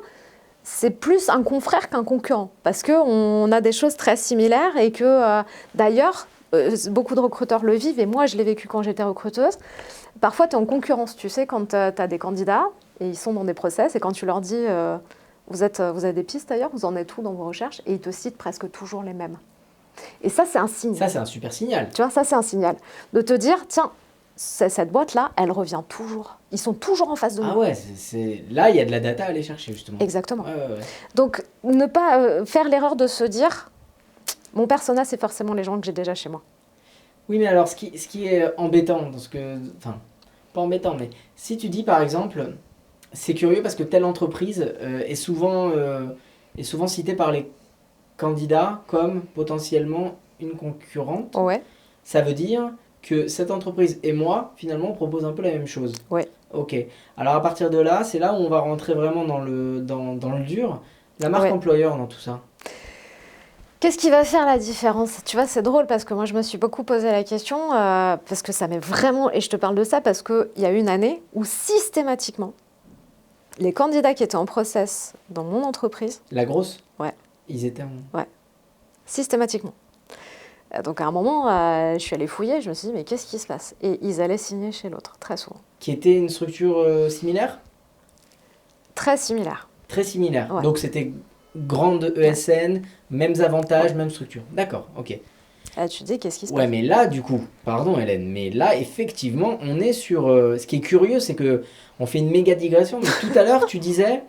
c'est plus un confrère qu'un concurrent. Parce qu'on a des choses très similaires et que, d'ailleurs, beaucoup de recruteurs le vivent, et moi, je l'ai vécu quand j'étais recruteuse. Parfois, tu es en concurrence, tu sais, quand tu as des candidats et ils sont dans des process, et quand tu leur dis, vous avez des pistes d'ailleurs, vous en êtes où dans vos recherches, et ils te citent presque toujours les mêmes. Et ça, c'est un signe. Ça, c'est un super signal. Tu vois, ça, c'est un signal. De te dire, tiens, cette boîte-là, elle revient toujours. Ils sont toujours en face de nous. Ah ouais, là, il y a de la data à aller chercher, justement. Exactement. Ouais. Donc, ne pas faire l'erreur de se dire, mon persona, c'est forcément les gens que j'ai déjà chez moi. Oui, mais alors, ce qui est embêtant, parce que... Enfin, pas embêtant, mais si tu dis, par exemple, c'est curieux parce que telle entreprise est souvent citée par les candidats comme potentiellement une concurrente, Ouais. ça veut dire que cette entreprise et moi, finalement, on propose un peu la même chose. Ouais. Ok. Alors à partir de là, c'est là où on va rentrer vraiment dans le dur. La marque Ouais. employeur dans tout ça. Qu'est-ce qui va faire la différence? Tu vois, c'est drôle parce que moi, je me suis beaucoup posé la question, parce que ça m'est vraiment... Et je te parle de ça parce qu'il y a une année où systématiquement, les candidats qui étaient en process dans mon entreprise... La grosse? Ouais. Ils étaient en... Ouais. Systématiquement. Donc à un moment, je suis allée fouiller, je me suis dit, mais qu'est-ce qui se passe? Et ils allaient signer chez l'autre, très souvent. Qui était une structure similaire? Très similaire. Très similaire. Ouais. Donc c'était grande ESN, mêmes avantages, même structure. D'accord, ok. Là, tu te dis, qu'est-ce qui se passe? Ouais, mais là, du coup, pardon Hélène, mais là, effectivement, on est sur... ce qui est curieux, c'est que on fait une méga digression, mais tout à l'heure, tu disais...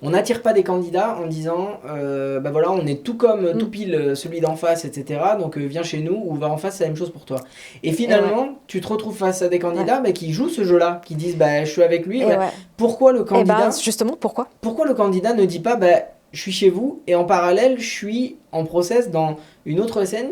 On n'attire pas des candidats en disant, bah voilà, on est tout comme, tout pile celui d'en face, etc. Donc viens chez nous ou va en face, c'est la même chose pour toi. Et finalement, tu te retrouves face à des candidats qui jouent ce jeu-là, qui disent, bah je suis avec lui. Bah, pourquoi le candidat justement, pourquoi le candidat ne dit pas, bah je suis chez vous et en parallèle, je suis en process dans une autre scène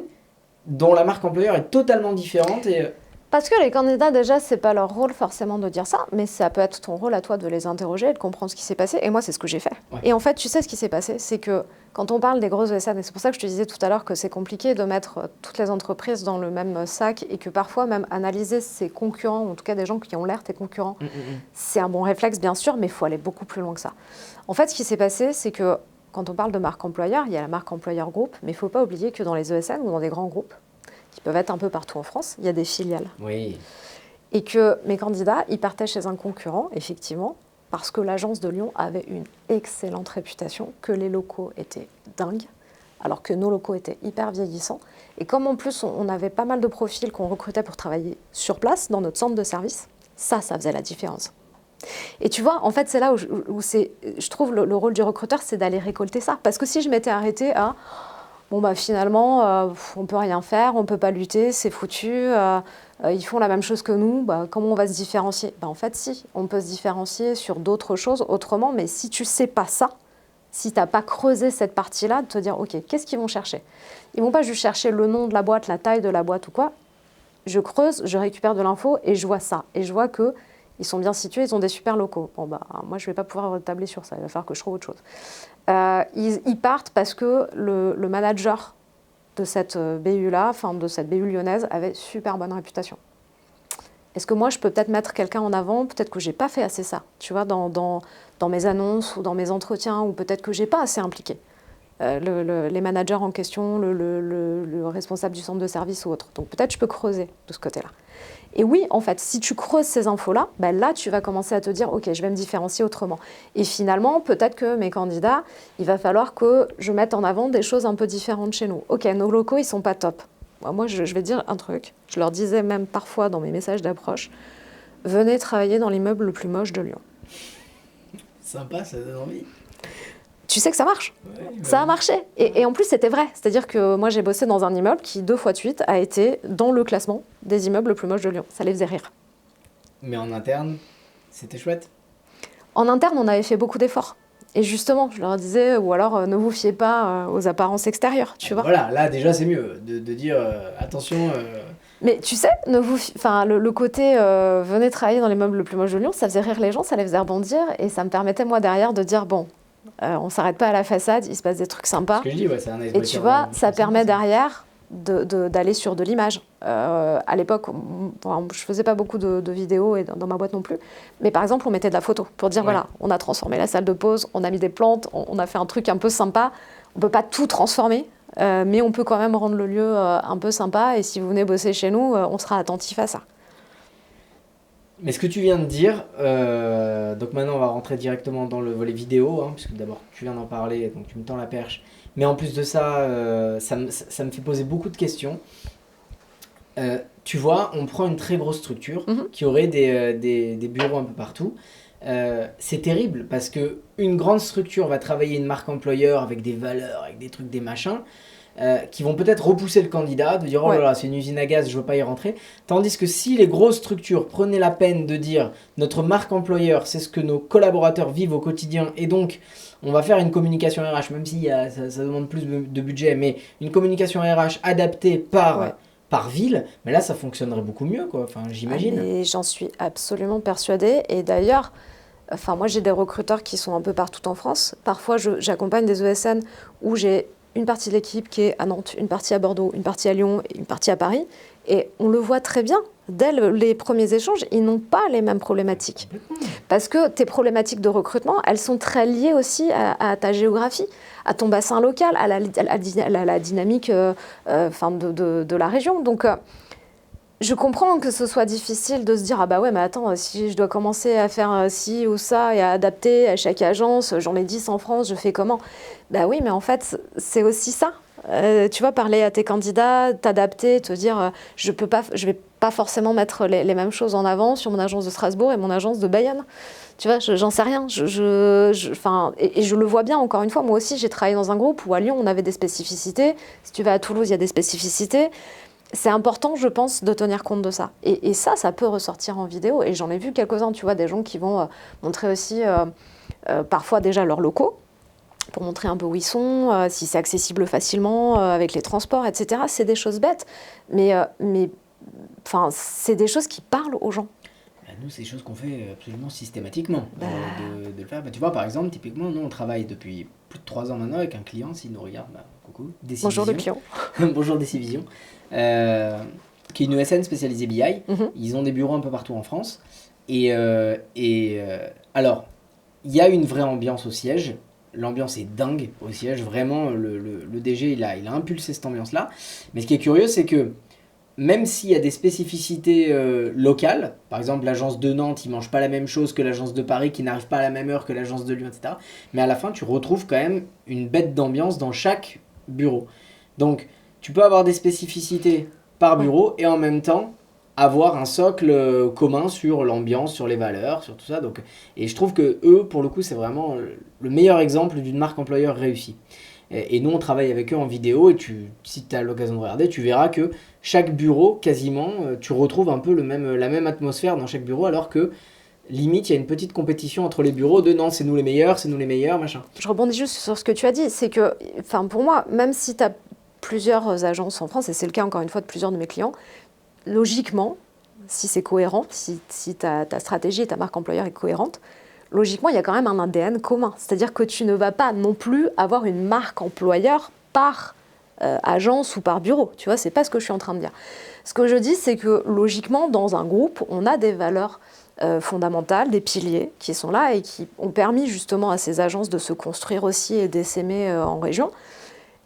dont la marque employeur est totalement différente et... Parce que les candidats, déjà, c'est pas leur rôle forcément de dire ça, mais ça peut être ton rôle à toi de les interroger, de comprendre ce qui s'est passé. Et moi, c'est ce que j'ai fait. Ouais. Et en fait, tu sais ce qui s'est passé, c'est que quand on parle des grosses ESN, et c'est pour ça que je te disais tout à l'heure que c'est compliqué de mettre toutes les entreprises dans le même sac et que parfois même analyser ses concurrents, ou en tout cas des gens qui ont l'air tes concurrents, c'est un bon réflexe, bien sûr, mais il faut aller beaucoup plus loin que ça. En fait, ce qui s'est passé, c'est que quand on parle de marque employeur, il y a la marque employeur groupe, mais il ne faut pas oublier que dans les ESN ou dans des grands groupes, qui peuvent être un peu partout en France, il y a des filiales. Oui. Et que mes candidats, ils partaient chez un concurrent, effectivement, parce que l'agence de Lyon avait une excellente réputation, que les locaux étaient dingues, alors que nos locaux étaient hyper vieillissants. Et comme en plus, on avait pas mal de profils qu'on recrutait pour travailler sur place, dans notre centre de service, ça faisait la différence. Et tu vois, en fait, c'est là où je trouve le rôle du recruteur, c'est d'aller récolter ça. Parce que si je m'étais arrêtée à... Bon, bah finalement, on peut rien faire, on peut pas lutter, c'est foutu, ils font la même chose que nous, bah, comment on va se différencier? Bah, en fait, si, on peut se différencier sur d'autres choses autrement, mais si tu sais pas ça, si tu n'as pas creusé cette partie-là, de te dire, ok, qu'est-ce qu'ils vont chercher? Ils vont pas juste chercher le nom de la boîte, la taille de la boîte ou quoi. Je creuse, je récupère de l'info et je vois ça. Et je vois que ils sont bien situés, ils ont des super locaux. Bon, bah, moi, je ne vais pas pouvoir tabler sur ça, il va falloir que je trouve autre chose. Ils partent parce que le manager de cette BU-là, enfin de cette BU lyonnaise, avait super bonne réputation. Est-ce que moi, je peux peut-être mettre quelqu'un en avant? Peut-être que j'ai pas fait assez ça, tu vois, dans mes annonces ou dans mes entretiens, ou peut-être que j'ai pas assez impliqué les managers en question, le responsable du centre de service ou autre. Donc peut-être je peux creuser de ce côté-là. Et oui, en fait, si tu creuses ces infos-là, ben là, tu vas commencer à te dire, OK, je vais me différencier autrement. Et finalement, peut-être que mes candidats, il va falloir que je mette en avant des choses un peu différentes chez nous. OK, nos locaux, ils sont pas top. Moi, je vais dire un truc. Je leur disais même parfois dans mes messages d'approche, venez travailler dans l'immeuble le plus moche de Lyon. Sympa, ça donne envie. Tu sais que ça marche. Ouais, ça a marché. Et en plus, c'était vrai. C'est-à-dire que moi, j'ai bossé dans un immeuble qui, 2 fois de suite, a été dans le classement des immeubles les plus moches de Lyon. Ça les faisait rire. Mais en interne, c'était chouette. En interne, on avait fait beaucoup d'efforts. Et justement, je leur disais, ou alors ne vous fiez pas aux apparences extérieures, tu vois. Voilà, là déjà c'est mieux de dire attention. Mais tu sais, le côté venez travailler dans l'immeuble le plus moche de Lyon, ça faisait rire les gens, ça les faisait rebondir. Et ça me permettait, moi, derrière, de dire, bon, on s'arrête pas à la façade, il se passe des trucs sympas. Ce que je dis, ouais, c'est un et tu vois, ça permet derrière d'aller sur de l'image. À l'époque, je faisais pas beaucoup de vidéos et dans ma boîte non plus, mais par exemple, on mettait de la photo pour dire voilà, on a transformé la salle de pause, on a mis des plantes, on a fait un truc un peu sympa. On peut pas tout transformer, mais on peut quand même rendre le lieu un peu sympa. Et si vous venez bosser chez nous, on sera attentif à ça. Mais ce que tu viens de dire, donc maintenant on va rentrer directement dans le volet vidéo, hein, puisque d'abord tu viens d'en parler, donc tu me tends la perche. Mais en plus de ça, ça me fait poser beaucoup de questions. Tu vois, on prend une très grosse structure qui aurait des bureaux un peu partout. C'est terrible parce que une grande structure va travailler une marque employeur avec des valeurs, avec des trucs, des machins. Qui vont peut-être repousser le candidat, de dire oh là là, c'est une usine à gaz, je ne veux pas y rentrer. Tandis que si les grosses structures prenaient la peine de dire notre marque employeur, c'est ce que nos collaborateurs vivent au quotidien, et donc on va faire une communication RH, même si ça demande plus de budget, mais une communication RH adaptée par ville, mais là ça fonctionnerait beaucoup mieux, quoi. Enfin, j'imagine. Et j'en suis absolument persuadée. Et d'ailleurs, moi j'ai des recruteurs qui sont un peu partout en France. Parfois j'accompagne des ESN où j'ai une partie de l'équipe qui est à Nantes, une partie à Bordeaux, une partie à Lyon et une partie à Paris. Et on le voit très bien, dès les premiers échanges, ils n'ont pas les mêmes problématiques. Parce que tes problématiques de recrutement, elles sont très liées aussi à ta géographie, à ton bassin local, à la dynamique de la région. Donc, je comprends que ce soit difficile de se dire « Ah bah ouais, mais attends, si je dois commencer à faire ci ou ça et à adapter à chaque agence, j'en ai 10 en France, je fais comment ?» Bah oui, mais en fait, c'est aussi ça. Tu vois, parler à tes candidats, t'adapter, te dire je vais pas forcément mettre les mêmes choses en avant sur mon agence de Strasbourg et mon agence de Bayonne. Tu vois, j'en sais rien. Et je le vois bien, encore une fois, moi aussi, j'ai travaillé dans un groupe où à Lyon, on avait des spécificités. Si tu vas à Toulouse, il y a des spécificités. C'est important, je pense, de tenir compte de ça. Et ça peut ressortir en vidéo. Et j'en ai vu quelques-uns, tu vois, des gens qui vont montrer aussi parfois déjà leurs locaux, pour montrer un peu où ils sont, si c'est accessible facilement, avec les transports, etc. C'est des choses bêtes, mais c'est des choses qui parlent aux gens. Nous, c'est des choses qu'on fait absolument systématiquement, de le faire. Tu vois, par exemple, typiquement, nous, on travaille depuis plus de 3 ans maintenant avec un client, s'il nous regarde, coucou, Décivision. Bonjour le client. Bonjour Décivision, qui est une ESN spécialisée BI. Ils ont des bureaux un peu partout en France. Alors, il y a une vraie ambiance au siège. L'ambiance est dingue au siège. Vraiment, le DG, il a impulsé cette ambiance-là. Mais ce qui est curieux, c'est que même s'il y a des spécificités locales, par exemple l'agence de Nantes, ils ne mangent pas la même chose que l'agence de Paris, qui n'arrive pas à la même heure que l'agence de Lyon, etc. Mais à la fin, tu retrouves quand même une bête d'ambiance dans chaque bureau. Donc, tu peux avoir des spécificités par bureau et en même temps avoir un socle commun sur l'ambiance, sur les valeurs, sur tout ça. Donc, et je trouve que eux, pour le coup, c'est vraiment le meilleur exemple d'une marque employeur réussie. Et nous, on travaille avec eux en vidéo et si tu as l'occasion de regarder, tu verras que chaque bureau, quasiment, tu retrouves un peu la même atmosphère dans chaque bureau, alors que limite, il y a une petite compétition entre les bureaux de non, c'est nous les meilleurs, machin. Je rebondis juste sur ce que tu as dit, c'est que, pour moi, même si tu as plusieurs agences en France, et c'est le cas encore une fois de plusieurs de mes clients, logiquement, si c'est cohérent, si ta stratégie et ta marque employeur est cohérente, logiquement, il y a quand même un ADN commun. C'est-à-dire que tu ne vas pas non plus avoir une marque employeur par agence ou par bureau. Tu vois, c'est pas ce que je suis en train de dire. Ce que je dis, c'est que logiquement, dans un groupe, on a des valeurs fondamentales, des piliers qui sont là et qui ont permis justement à ces agences de se construire aussi et d'essaimer en région.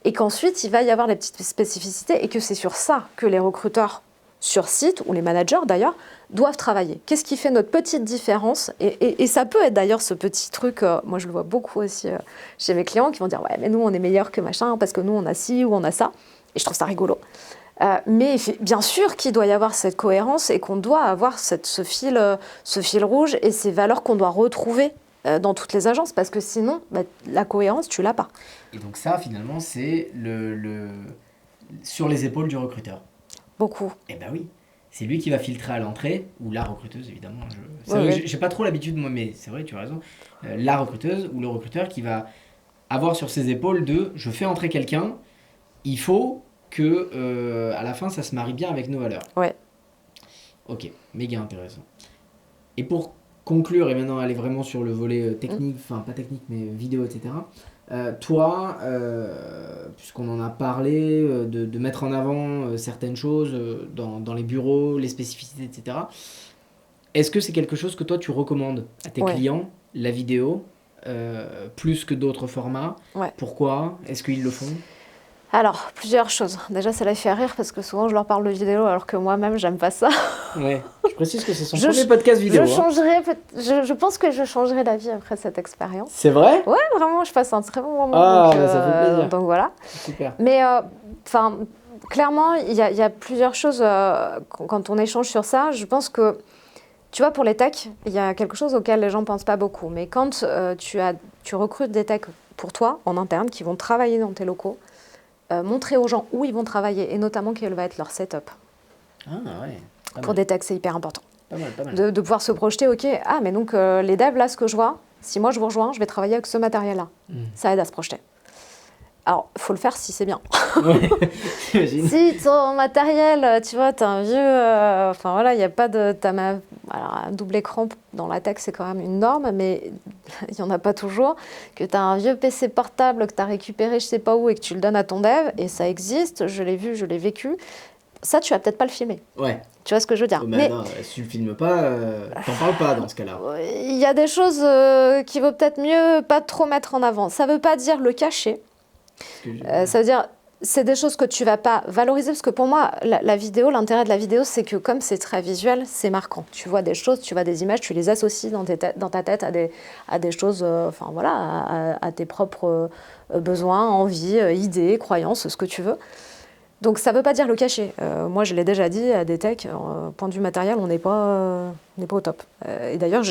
Et qu'ensuite, il va y avoir les petites spécificités et que c'est sur ça que les recruteurs sur site, ou les managers d'ailleurs, doivent travailler. Qu'est-ce qui fait notre petite différence et ça peut être d'ailleurs ce petit truc, moi je le vois beaucoup aussi chez mes clients qui vont dire « Ouais, mais nous on est meilleurs que machin parce que nous on a ci ou on a ça ». Et je trouve ça rigolo. Mais bien sûr qu'il doit y avoir cette cohérence et qu'on doit avoir ce fil rouge et ces valeurs qu'on doit retrouver dans toutes les agences parce que sinon, la cohérence, tu l'as pas. Et donc ça, finalement, c'est sur les épaules du recruteur. Beaucoup. Eh ben oui, c'est lui qui va filtrer à l'entrée, ou la recruteuse évidemment. J'ai pas trop l'habitude moi, mais c'est vrai, tu as raison. La recruteuse ou le recruteur qui va avoir sur ses épaules je fais entrer quelqu'un, il faut que à la fin ça se marie bien avec nos valeurs. Ouais. Ok, méga intéressant. Et pour conclure et maintenant aller vraiment sur le volet technique, enfin pas technique mais vidéo, etc. Toi, puisqu'on en a parlé, de mettre en avant certaines choses dans les bureaux, les spécificités, etc. Est-ce que c'est quelque chose que toi tu recommandes à tes clients, la vidéo, plus que d'autres formats? Pourquoi? Est-ce qu'ils le font? Alors, plusieurs choses. Déjà, ça les fait rire parce que souvent je leur parle de vidéo alors que moi-même j'aime pas ça. Ouais, je précise que c'est son premier podcast vidéo. Je pense que je changerai d'avis après cette expérience. C'est vrai? Ouais, vraiment, je passe un très bon moment. Ah, donc, ça fait plaisir. Donc voilà. Super. Mais clairement, il y a plusieurs choses quand on échange sur ça. Je pense que, tu vois, pour les techs, il y a quelque chose auquel les gens ne pensent pas beaucoup. Mais quand tu recrutes des techs pour toi, en interne, qui vont travailler dans tes locaux, montrer aux gens où ils vont travailler et notamment quel va être leur setup. Ah ouais. Pour des techs, c'est hyper important. Pas mal. De pouvoir se projeter, ok, mais donc les devs, là, ce que je vois, si moi je vous rejoins, je vais travailler avec ce matériel-là. Ça aide à se projeter. Alors, il faut le faire si c'est bien. Ouais, j'imagine. Si ton matériel, tu vois, t'as un vieux... Enfin voilà, il n'y a pas de... Alors, un double écran dans la tech, c'est quand même une norme, mais il n'y en a pas toujours. Que tu as un vieux PC portable que tu as récupéré je sais pas où et que tu le donnes à ton dev, et ça existe, je l'ai vu, je l'ai vécu. Ça, tu vas peut-être pas le filmer. Ouais. Tu vois ce que je veux dire? Mais non, si tu le filmes pas, t'en parles pas dans ce cas-là. Il y a des choses qu'il vaut peut-être mieux pas trop mettre en avant. Ça veut pas dire le cacher. Ça veut dire, c'est des choses que tu vas pas valoriser, parce que pour moi, la vidéo, l'intérêt de la vidéo, c'est que comme c'est très visuel, c'est marquant. Tu vois des choses, tu vois des images, tu les associes dans ta tête à des choses, à tes propres besoins, envies, idées, croyances, ce que tu veux. Donc ça ne veut pas dire le cacher. Moi, je l'ai déjà dit à des techs, point de vue matériel, on n'est pas au top. Et d'ailleurs,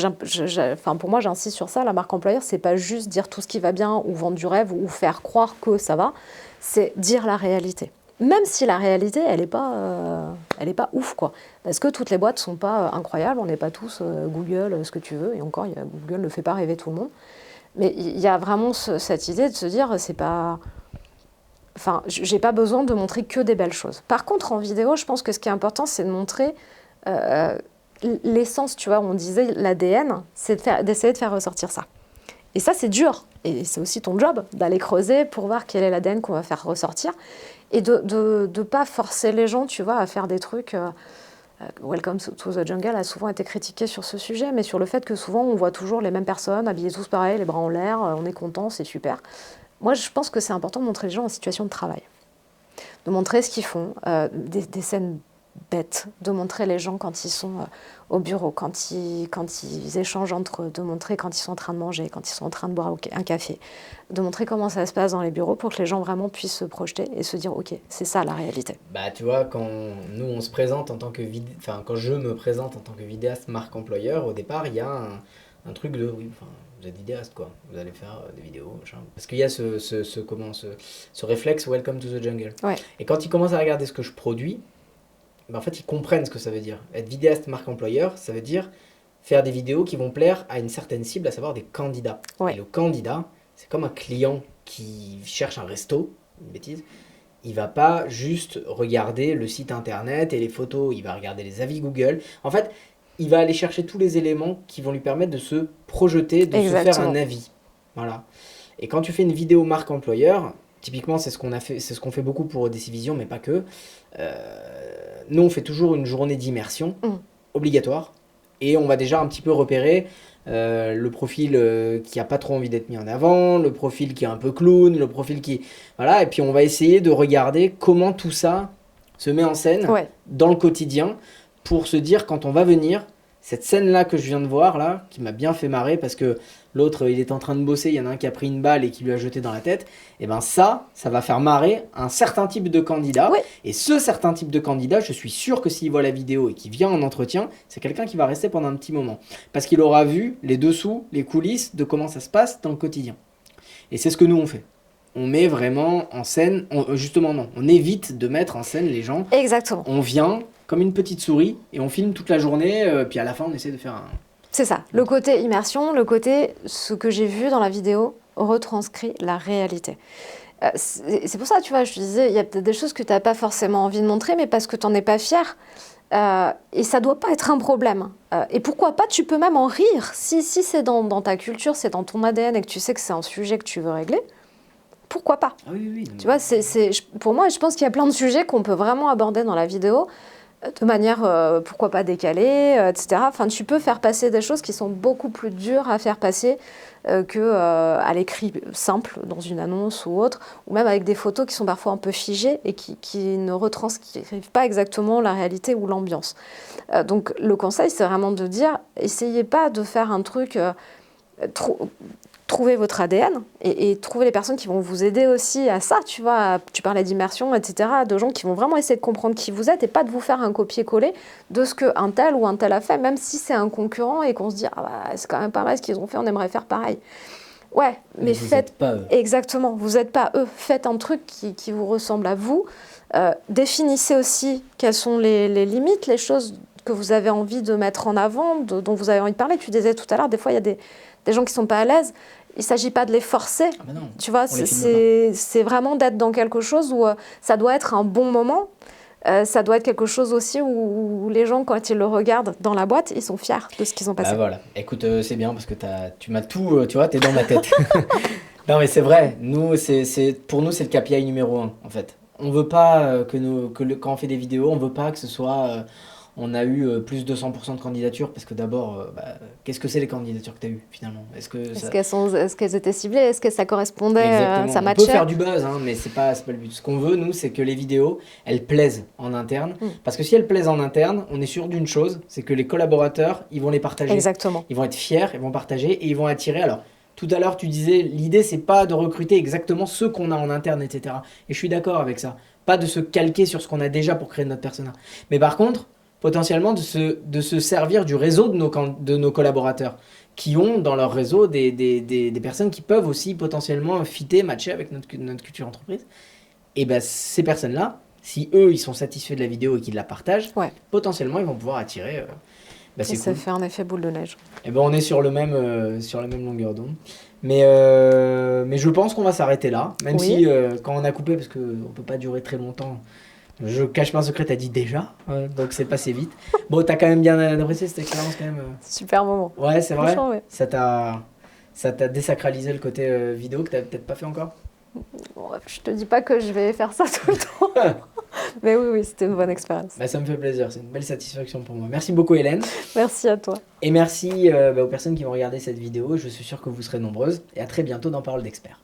pour moi, j'insiste sur ça, la marque employeur, c'est pas juste dire tout ce qui va bien ou vendre du rêve ou faire croire que ça va, c'est dire la réalité. Même si la réalité, elle n'est pas ouf, quoi. Parce que toutes les boîtes ne sont pas incroyables, on n'est pas tous Google, ce que tu veux, et encore, Google ne fait pas rêver tout le monde. Mais il y a vraiment cette idée de se dire, c'est pas... Enfin, j'ai pas besoin de montrer que des belles choses. Par contre, en vidéo, je pense que ce qui est important, c'est de montrer l'essence, tu vois. On disait l'ADN, c'est d'essayer de faire ressortir ça. Et ça, c'est dur. Et c'est aussi ton job d'aller creuser pour voir quel est l'ADN qu'on va faire ressortir. Et de pas forcer les gens, tu vois, à faire des trucs... Welcome to the Jungle a souvent été critiqué sur ce sujet, mais sur le fait que souvent, on voit toujours les mêmes personnes, habillées tous pareil, les bras en l'air, on est content, c'est super. Moi, je pense que c'est important de montrer les gens en situation de travail, de montrer ce qu'ils font, des scènes bêtes, de montrer les gens quand ils sont au bureau, quand ils échangent entre eux, de montrer quand ils sont en train de manger, quand ils sont en train de boire un café, de montrer comment ça se passe dans les bureaux pour que les gens vraiment puissent se projeter et se dire « Ok, c'est ça la réalité ». Bah, tu vois, quand nous, on se présente en tant que... quand je me présente en tant que vidéaste marque employeur, au départ, il y a un truc de... Vous êtes vidéaste, quoi. Vous allez faire des vidéos, machin. Parce qu'il y a ce réflexe Welcome to the Jungle. Ouais. Et quand ils commencent à regarder ce que je produis, en fait, ils comprennent ce que ça veut dire. Être vidéaste marque employeur, ça veut dire faire des vidéos qui vont plaire à une certaine cible, à savoir des candidats. Ouais. Et le candidat, c'est comme un client qui cherche un resto, une bêtise. Il va pas juste regarder le site internet et les photos, il va regarder les avis Google. En fait, il va aller chercher tous les éléments qui vont lui permettre de se projeter, de se faire un avis. Voilà. Et quand tu fais une vidéo marque employeur, typiquement, c'est ce qu'on a fait, c'est ce qu'on fait beaucoup pour Décivision, mais pas que. Nous, on fait toujours une journée d'immersion obligatoire. Et on va déjà un petit peu repérer le profil qui a pas trop envie d'être mis en avant, le profil qui est un peu clown, le profil qui... Voilà, et puis on va essayer de regarder comment tout ça se met en scène dans le quotidien pour se dire quand on va venir, cette scène-là que je viens de voir, là, qui m'a bien fait marrer parce que l'autre, il est en train de bosser, il y en a un qui a pris une balle et qui lui a jeté dans la tête, et ben ça va faire marrer un certain type de candidat. Et ce certain type de candidat, je suis sûr que s'il voit la vidéo et qu'il vient en entretien, c'est quelqu'un qui va rester pendant un petit moment. Parce qu'il aura vu les dessous, les coulisses de comment ça se passe dans le quotidien. Et c'est ce que nous on fait. On met vraiment en scène, justement non, on évite de mettre en scène les gens. Exactement. On vient comme une petite souris et on filme toute la journée, puis à la fin on essaie de faire un... C'est ça, le côté immersion, le côté ce que j'ai vu dans la vidéo retranscrit la réalité. C'est pour ça, tu vois, je te disais, il y a peut-être des choses que tu n'as pas forcément envie de montrer, mais parce que tu n'en es pas fier. Et ça ne doit pas être un problème. Et pourquoi pas, tu peux même en rire. Si c'est dans ta culture, c'est dans ton ADN et que tu sais que c'est un sujet que tu veux régler, pourquoi pas? Oui. Tu vois, pour moi, je pense qu'il y a plein de sujets qu'on peut vraiment aborder dans la vidéo de manière, pourquoi pas décalée, etc. Enfin, tu peux faire passer des choses qui sont beaucoup plus dures à faire passer qu'à l'écrit simple, dans une annonce ou autre, ou même avec des photos qui sont parfois un peu figées et qui ne retranscrivent pas exactement la réalité ou l'ambiance. Donc, le conseil, c'est vraiment de dire, essayez pas de faire un truc... Trouvez votre ADN et trouvez les personnes qui vont vous aider aussi à ça, tu vois, tu parlais d'immersion, etc., de gens qui vont vraiment essayer de comprendre qui vous êtes et pas de vous faire un copier-coller de ce qu'un tel ou un tel a fait, même si c'est un concurrent et qu'on se dit « Ah bah, c'est quand même pas mal ce qu'ils ont fait, on aimerait faire pareil ». Ouais, mais faites... pas eux. Exactement, vous n'êtes pas eux. Faites un truc qui vous ressemble à vous. Définissez aussi quelles sont les limites, les choses que vous avez envie de mettre en avant, dont vous avez envie de parler. Tu disais tout à l'heure, des fois, il y a des gens qui ne sont pas à l'aise. Il ne s'agit pas de les forcer, tu vois, c'est vraiment d'être dans quelque chose où ça doit être un bon moment, ça doit être quelque chose aussi où les gens, quand ils le regardent dans la boîte, ils sont fiers de ce qu'ils ont passé. Bah voilà, écoute, c'est bien parce que tu m'as tout, tu vois, t'es dans ma tête. Non mais c'est vrai, pour nous c'est le KPI numéro 1 en fait. On veut pas quand on fait des vidéos, on veut pas que ce soit... on a eu plus de 100% de candidatures parce que d'abord, qu'est-ce que c'est les candidatures que tu as eues finalement? Est-ce qu'elles étaient ciblées? Est-ce que ça correspondait, ça matchait? On peut faire du buzz, hein, mais c'est pas le but. Ce qu'on veut, nous, c'est que les vidéos, elles plaisent en interne. Parce que si elles plaisent en interne, on est sûr d'une chose, c'est que les collaborateurs, ils vont les partager. Exactement. Ils vont être fiers, ils vont partager et ils vont attirer. Alors, tout à l'heure, tu disais, l'idée, c'est pas de recruter exactement ceux qu'on a en interne, etc. Et je suis d'accord avec ça. Pas de se calquer sur ce qu'on a déjà pour créer notre persona. Mais par contre, potentiellement de se servir du réseau de nos collaborateurs qui ont dans leur réseau des personnes qui peuvent aussi potentiellement fitter, matcher avec notre culture entreprise. Et ben ces personnes-là, si eux ils sont satisfaits de la vidéo et qu'ils la partagent, potentiellement ils vont pouvoir attirer. C'est ça cool. fait un effet boule de neige. Et ben on est sur la même longueur d'onde. Mais je pense qu'on va s'arrêter là, même si quand on a coupé, parce qu'on ne peut pas durer très longtemps. Je cache pas un secret, t'as dit déjà, donc c'est passé vite. Bon, t'as quand même bien apprécié cette expérience quand même. Super moment. Ouais, c'est vrai. Ouais. Ça t'a désacralisé le côté vidéo que t'avais peut-être pas fait encore. Bon, je te dis pas que je vais faire ça tout le temps. Mais oui, c'était une bonne expérience. Ça me fait plaisir, c'est une belle satisfaction pour moi. Merci beaucoup Hélène. Merci à toi. Et merci aux personnes qui vont regarder cette vidéo. Je suis sûr que vous serez nombreuses. Et à très bientôt dans Parole d'Expert.